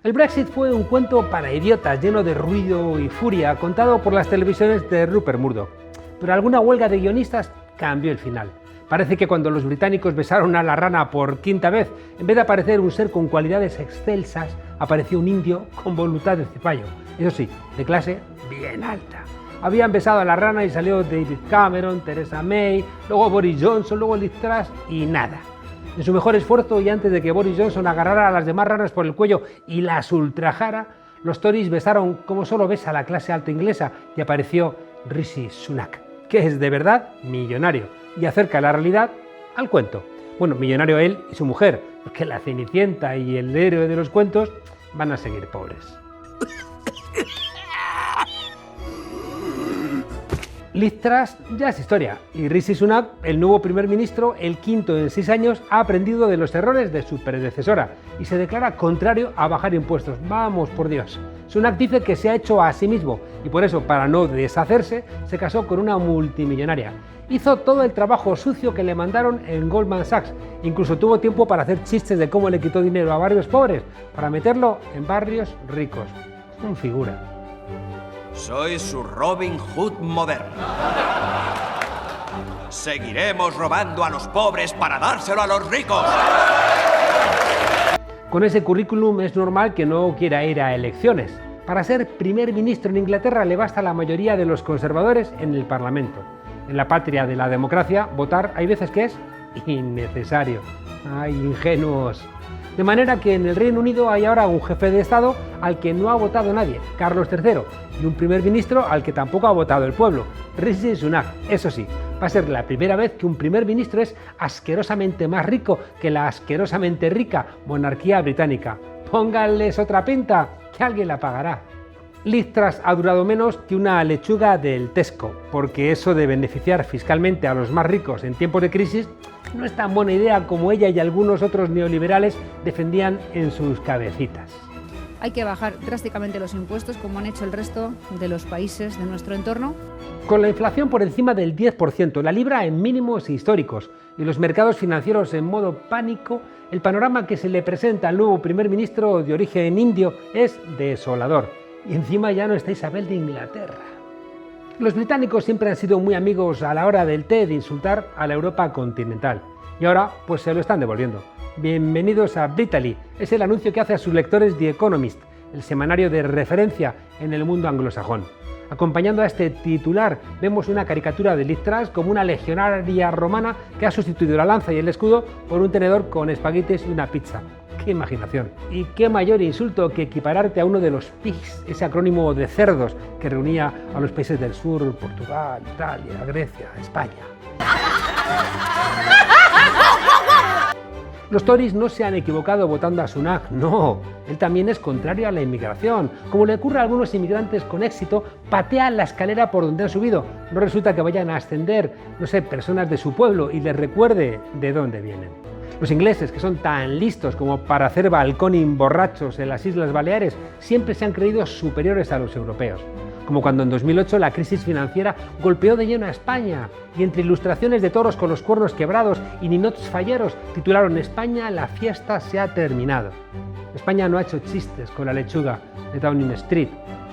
El Brexit fue un cuento para idiotas lleno de ruido y furia contado por las televisiones de Rupert Murdoch. Pero alguna huelga de guionistas cambió el final. Parece que cuando los británicos besaron a la rana por quinta vez, en vez de aparecer un ser con cualidades excelsas, apareció un indio con voluntad de cipallo. Eso sí, de clase bien alta. Habían besado a la rana y salió David Cameron, Theresa May, luego Boris Johnson, luego Liz Truss y nada. En su mejor esfuerzo y antes de que Boris Johnson agarrara a las demás ranas por el cuello y las ultrajara, los Tories besaron como solo besa la clase alta inglesa y apareció Rishi Sunak, que es de verdad millonario y acerca la realidad al cuento. Bueno, millonario él y su mujer, porque la Cenicienta y el héroe de los cuentos van a seguir pobres. Liz Truss ya es historia y Rishi Sunak, el nuevo primer ministro, el quinto en 6 años, ha aprendido de los errores de su predecesora y se declara contrario a bajar impuestos. Vamos, por Dios. Sunak dice que se ha hecho a sí mismo y por eso, para no deshacerse, se casó con una multimillonaria. Hizo todo el trabajo sucio que le mandaron en Goldman Sachs. Incluso tuvo tiempo para hacer chistes de cómo le quitó dinero a barrios pobres para meterlo en barrios ricos. Un figura. Soy su Robin Hood moderno. Seguiremos robando a los pobres para dárselo a los ricos. Con ese currículum es normal que no quiera ir a elecciones. Para ser primer ministro en Inglaterra le basta la mayoría de los conservadores en el Parlamento. En la patria de la democracia, votar hay veces que es innecesario. ¡Ay, ingenuos! De manera que en el Reino Unido hay ahora un jefe de Estado al que no ha votado nadie, Carlos III, y un primer ministro al que tampoco ha votado el pueblo, Rishi Sunak. Eso sí, va a ser la primera vez que un primer ministro es asquerosamente más rico que la asquerosamente rica monarquía británica. Pónganles otra pinta, que alguien la pagará. Liz Truss ha durado menos que una lechuga del Tesco, porque eso de beneficiar fiscalmente a los más ricos en tiempos de crisis no es tan buena idea como ella y algunos otros neoliberales defendían en sus cabecitas. Hay que bajar drásticamente los impuestos, como han hecho el resto de los países de nuestro entorno. Con la inflación por encima del 10%, la libra en mínimos históricos y los mercados financieros en modo pánico, el panorama que se le presenta al nuevo primer ministro de origen indio es desolador. Y encima ya no está Isabel de Inglaterra. Los británicos siempre han sido muy amigos a la hora del té de insultar a la Europa continental. Y ahora pues se lo están devolviendo. Bienvenidos a Britaly, es el anuncio que hace a sus lectores The Economist, el semanario de referencia en el mundo anglosajón. Acompañando a este titular vemos una caricatura de Liz Truss como una legionaria romana que ha sustituido la lanza y el escudo por un tenedor con espaguetis y una pizza. ¡Qué imaginación! Y qué mayor insulto que equipararte a uno de los PIGS, ese acrónimo de cerdos que reunía a los países del sur, Portugal, Italia, Grecia, España. Los Tories no se han equivocado votando a Sunak, no. Él también es contrario a la inmigración. Como le ocurre a algunos inmigrantes con éxito, patean la escalera por donde han subido. No resulta que vayan a ascender, no sé, personas de su pueblo y les recuerde de dónde vienen. Los ingleses, que son tan listos como para hacer balconing borrachos en las Islas Baleares, siempre se han creído superiores a los europeos. Como cuando en 2008 la crisis financiera golpeó de lleno a España y entre ilustraciones de toros con los cuernos quebrados y ninots falleros titularon España, la fiesta se ha terminado. España no ha hecho chistes con la lechuga de Downing Street,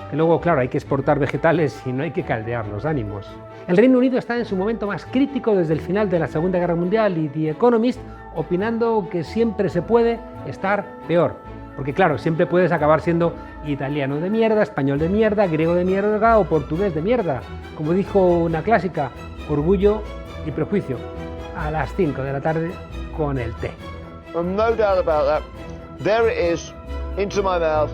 que luego, claro, hay que exportar vegetales y no hay que caldear los ánimos. El Reino Unido está en su momento más crítico desde el final de la Segunda Guerra Mundial y The Economist opinando que siempre se puede estar peor. Porque claro, siempre puedes acabar siendo italiano de mierda, español de mierda, griego de mierda o portugués de mierda. Como dijo una clásica, Orgullo y Prejuicio, a las 5 de la tarde con el té. No doubt about that. There it is, into my mouth.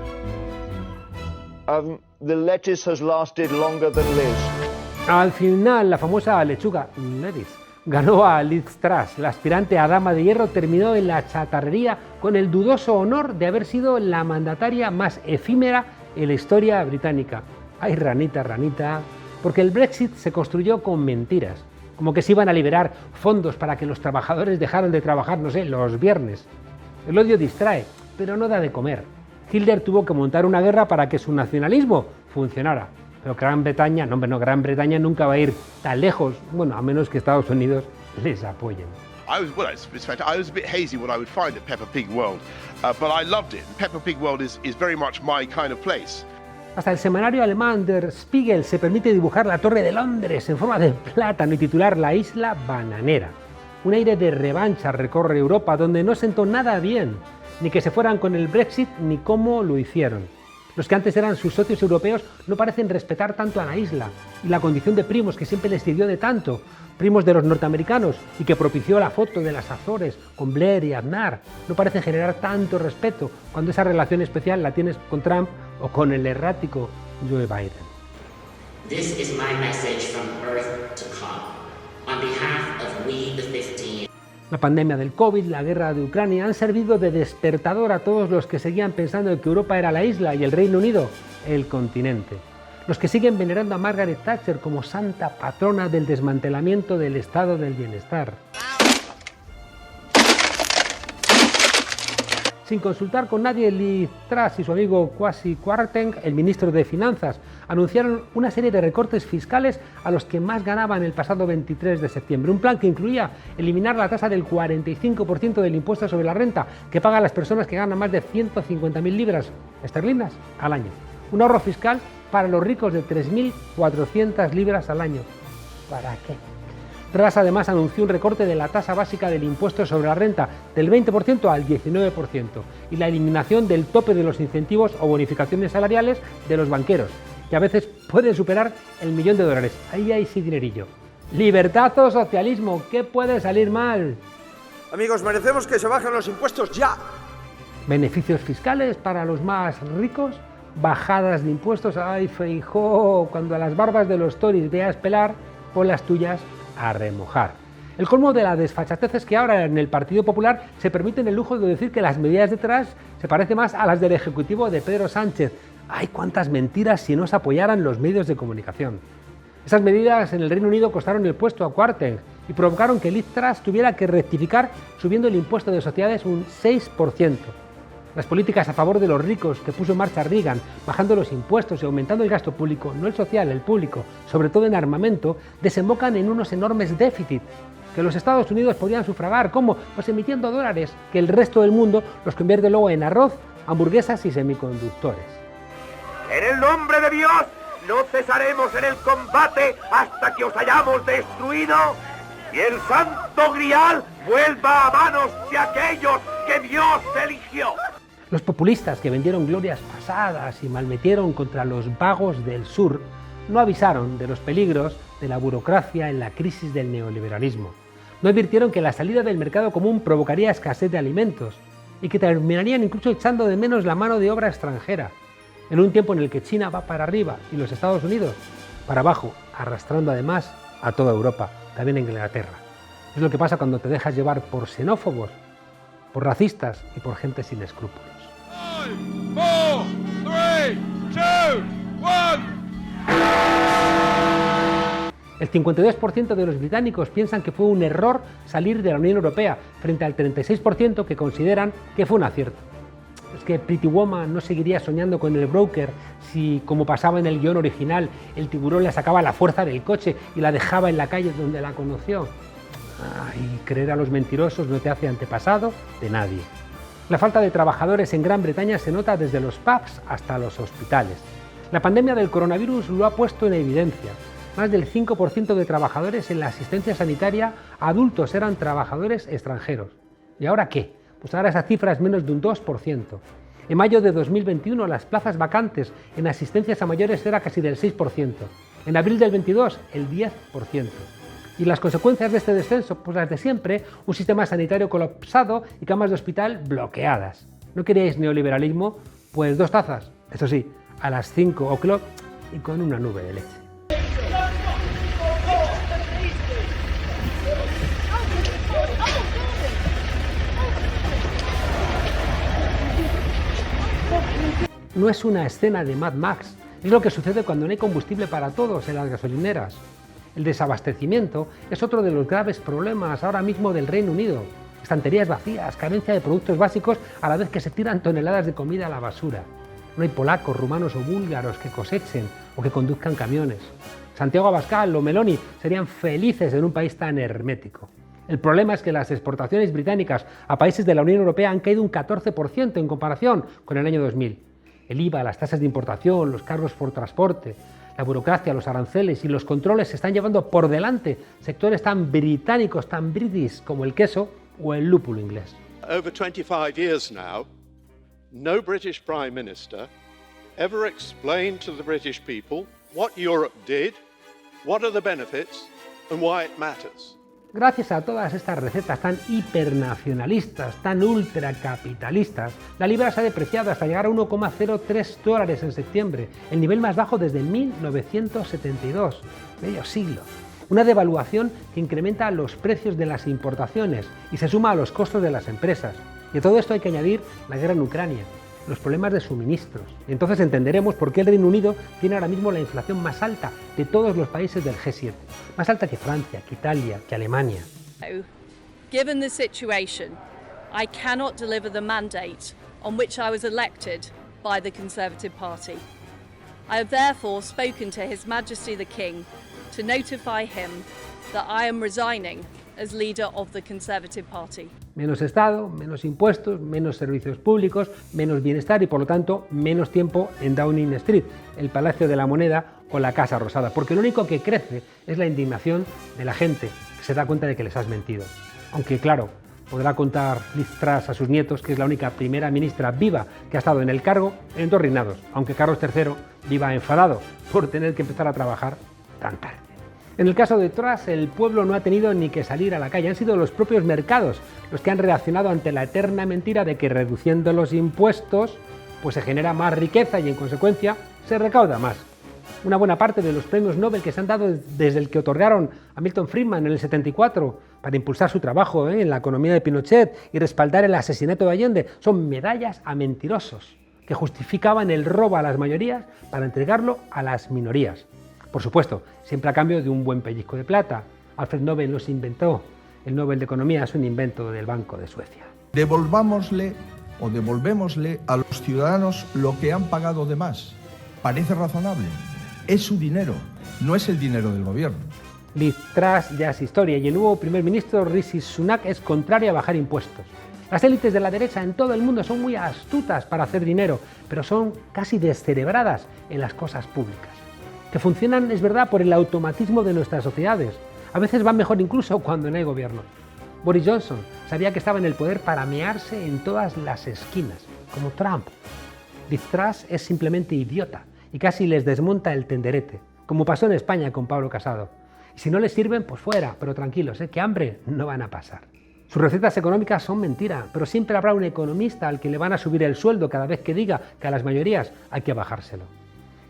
The lettuce has lasted longer than Liz. Al final, la famosa lechuga Lettuce ganó a Liz Truss. La aspirante a dama de hierro terminó en la chatarrería con el dudoso honor de haber sido la mandataria más efímera en la historia británica. Ay, ranita, ranita, porque el Brexit se construyó con mentiras, como que se iban a liberar fondos para que los trabajadores dejaran de trabajar, no sé, los viernes. El odio distrae, pero no da de comer. Hitler tuvo que montar una guerra para que su nacionalismo funcionara. Pero Gran Bretaña, no, Gran Bretaña nunca va a ir tan lejos, bueno, a menos que Estados Unidos les apoyen. it's fantastic. I was a bit hazy what I would find at Peppa Pig World, but I loved it. Peppa Pig World is very much my kind of place. Hasta el semanario alemán Der Spiegel se permite dibujar la Torre de Londres en forma de plátano y titular La Isla Bananera. Un aire de revancha recorre Europa donde no sentó nada bien, ni que se fueran con el Brexit ni cómo lo hicieron. Los que antes eran sus socios europeos no parecen respetar tanto a la isla y la condición de primos que siempre les sirvió de tanto, primos de los norteamericanos y que propició la foto de las Azores con Blair y Aznar, no parece generar tanto respeto cuando esa relación especial la tienes con Trump o con el errático Joe Biden. This is my message from Earth to come. On behalf of We the 15. La pandemia del COVID, la guerra de Ucrania han servido de despertador a todos los que seguían pensando que Europa era la isla y el Reino Unido el continente. Los que siguen venerando a Margaret Thatcher como santa patrona del desmantelamiento del estado del bienestar. Sin consultar con nadie, Liz Truss y su amigo Kwasi Kwarteng, el ministro de Finanzas, anunciaron una serie de recortes fiscales a los que más ganaban el pasado 23 de septiembre. Un plan que incluía eliminar la tasa del 45% del impuesto sobre la renta que pagan las personas que ganan más de 150.000 libras esterlinas al año. Un ahorro fiscal para los ricos de 3.400 libras al año. ¿Para qué? Truss además anunció un recorte de la tasa básica del impuesto sobre la renta del 20% al 19% y la eliminación del tope de los incentivos o bonificaciones salariales de los banqueros, que a veces pueden superar el $1.000.000. Ahí hay sí dinerillo. Libertad o socialismo, ¿qué puede salir mal? Amigos, merecemos que se bajen los impuestos ya. Beneficios fiscales para los más ricos, bajadas de impuestos. Ay, Feijóo, cuando a las barbas de los Tories veas pelar, pon las tuyas a remojar. El colmo de la desfachatez es que ahora en el Partido Popular se permiten el lujo de decir que las medidas de Truss se parecen más a las del Ejecutivo de Pedro Sánchez. ¡Ay, cuántas mentiras si no se apoyaran los medios de comunicación! Esas medidas en el Reino Unido costaron el puesto a Kwarteng y provocaron que Liz Truss tuviera que rectificar subiendo el impuesto de sociedades un 6%. Las políticas a favor de los ricos que puso en marcha Reagan, bajando los impuestos y aumentando el gasto público, no el social, el público, sobre todo en armamento, desembocan en unos enormes déficits que los Estados Unidos podían sufragar. ¿Cómo? Pues emitiendo dólares que el resto del mundo los convierte luego en arroz, hamburguesas y semiconductores. En el nombre de Dios, no cesaremos en el combate hasta que os hayamos destruido y el Santo Grial vuelva a manos de aquellos que Dios eligió. Los populistas que vendieron glorias pasadas y malmetieron contra los vagos del sur no avisaron de los peligros de la burocracia en la crisis del neoliberalismo. No advirtieron que la salida del mercado común provocaría escasez de alimentos y que terminarían incluso echando de menos la mano de obra extranjera, en un tiempo en el que China va para arriba y los Estados Unidos para abajo, arrastrando además a toda Europa, también a Inglaterra. Es lo que pasa cuando te dejas llevar por xenófobos, por racistas y por gente sin escrúpulos. 5, 4, 3, 2, 1. El 52% de los británicos piensan que fue un error salir de la Unión Europea, frente al 36% que consideran que fue un acierto. Es que Pretty Woman no seguiría soñando con el broker si, como pasaba en el guión original, el tiburón le sacaba la fuerza del coche y la dejaba en la calle donde la conoció. Y creer a los mentirosos no te hace antepasado de nadie. La falta de trabajadores en Gran Bretaña se nota desde los pubs hasta los hospitales. La pandemia del coronavirus lo ha puesto en evidencia. Más del 5% de trabajadores en la asistencia sanitaria adultos eran trabajadores extranjeros. ¿Y ahora qué? Pues ahora esa cifra es menos de un 2%. En mayo de 2021 las plazas vacantes en asistencias a mayores era casi del 6%. En abril del 22, el 10%. Y las consecuencias de este descenso, pues las de siempre, un sistema sanitario colapsado y camas de hospital bloqueadas. ¿No queríais neoliberalismo? Pues 2 tazas, eso sí, a las 5 o'clock y con una nube de leche. No es una escena de Mad Max, es lo que sucede cuando no hay combustible para todos en las gasolineras. El desabastecimiento es otro de los graves problemas ahora mismo del Reino Unido. Estanterías vacías, carencia de productos básicos a la vez que se tiran toneladas de comida a la basura. No hay polacos, rumanos o búlgaros que cosechen o que conduzcan camiones. Santiago Abascal o Meloni serían felices en un país tan hermético. El problema es que las exportaciones británicas a países de la Unión Europea han caído un 14% en comparación con el año 2000. El IVA, las tasas de importación, los cargos por transporte, la burocracia, los aranceles y los controles se están llevando por delante sectores tan británicos, tan british como el queso o el lúpulo inglés. Over 25 years now, no British Prime Minister ever explained to the British people what Europe did, what are the benefits and why it matters. Gracias a todas estas recetas tan hipernacionalistas, tan ultracapitalistas, la libra se ha depreciado hasta llegar a $1,03 en septiembre, el nivel más bajo desde 1972, medio siglo. Una devaluación que incrementa los precios de las importaciones y se suma a los costos de las empresas. Y a todo esto hay que añadir la guerra en Ucrania, los problemas de suministros. Entonces entenderemos por qué el Reino Unido tiene ahora mismo la inflación más alta de todos los países del G7, más alta que Francia, que Italia, que Alemania. Given the situation, I cannot deliver the mandate on which I was elected by the Conservative Party. I have therefore spoken to His Majesty the King to notify him that I am resigning as leader of the Conservative Party. Menos Estado, menos impuestos, menos servicios públicos, menos bienestar y por lo tanto menos tiempo en Downing Street, el Palacio de la Moneda o la Casa Rosada, porque lo único que crece es la indignación de la gente que se da cuenta de que les has mentido. Aunque claro, podrá contar Liz Truss a sus nietos que es la única primera ministra viva que ha estado en el cargo en 2 reinados, aunque Carlos III viva enfadado por tener que empezar a trabajar tan tarde. En el caso de Truss, el pueblo no ha tenido ni que salir a la calle, han sido los propios mercados los que han reaccionado ante la eterna mentira de que reduciendo los impuestos pues se genera más riqueza y en consecuencia se recauda más. Una buena parte de los premios Nobel que se han dado desde el que otorgaron a Milton Friedman en el 74 para impulsar su trabajo en la economía de Pinochet y respaldar el asesinato de Allende son medallas a mentirosos que justificaban el robo a las mayorías para entregarlo a las minorías. Por supuesto, siempre a cambio de un buen pellizco de plata. Alfred Nobel no se inventó. El Nobel de Economía es un invento del Banco de Suecia. Devolvámosle o devolvémosle a los ciudadanos lo que han pagado de más. ¿Parece razonable? Es su dinero, no es el dinero del gobierno. Liz Truss ya es historia y el nuevo primer ministro Rishi Sunak es contrario a bajar impuestos. Las élites de la derecha en todo el mundo son muy astutas para hacer dinero, pero son casi descerebradas en las cosas públicas. Que funcionan, es verdad, por el automatismo de nuestras sociedades. A veces van mejor incluso cuando no hay gobierno. Boris Johnson sabía que estaba en el poder para mearse en todas las esquinas, como Trump. Liz Truss es simplemente idiota y casi les desmonta el tenderete, como pasó en España con Pablo Casado. Y si no les sirven, pues fuera, pero tranquilos, que hambre no van a pasar. Sus recetas económicas son mentira, pero siempre habrá un economista al que le van a subir el sueldo cada vez que diga que a las mayorías hay que bajárselo.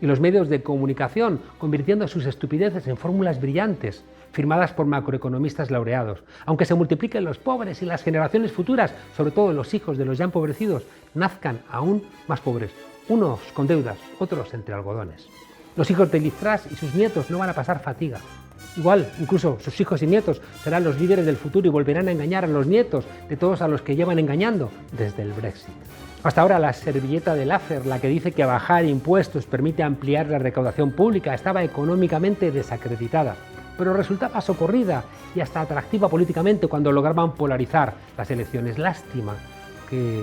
Y los medios de comunicación convirtiendo sus estupideces en fórmulas brillantes, firmadas por macroeconomistas laureados. Aunque se multipliquen los pobres y las generaciones futuras, sobre todo los hijos de los ya empobrecidos, nazcan aún más pobres, unos con deudas, otros entre algodones. Los hijos de Liz Truss y sus nietos no van a pasar fatiga. Igual, incluso sus hijos y nietos serán los líderes del futuro y volverán a engañar a los nietos de todos a los que llevan engañando desde el Brexit. Hasta ahora la servilleta de Laffer, la que dice que bajar impuestos permite ampliar la recaudación pública, estaba económicamente desacreditada, pero resultaba socorrida y hasta atractiva políticamente cuando lograban polarizar las elecciones. Lástima que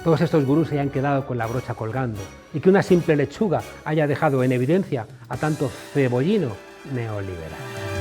todos estos gurús se hayan quedado con la brocha colgando y que una simple lechuga haya dejado en evidencia a tanto cebollino neoliberal.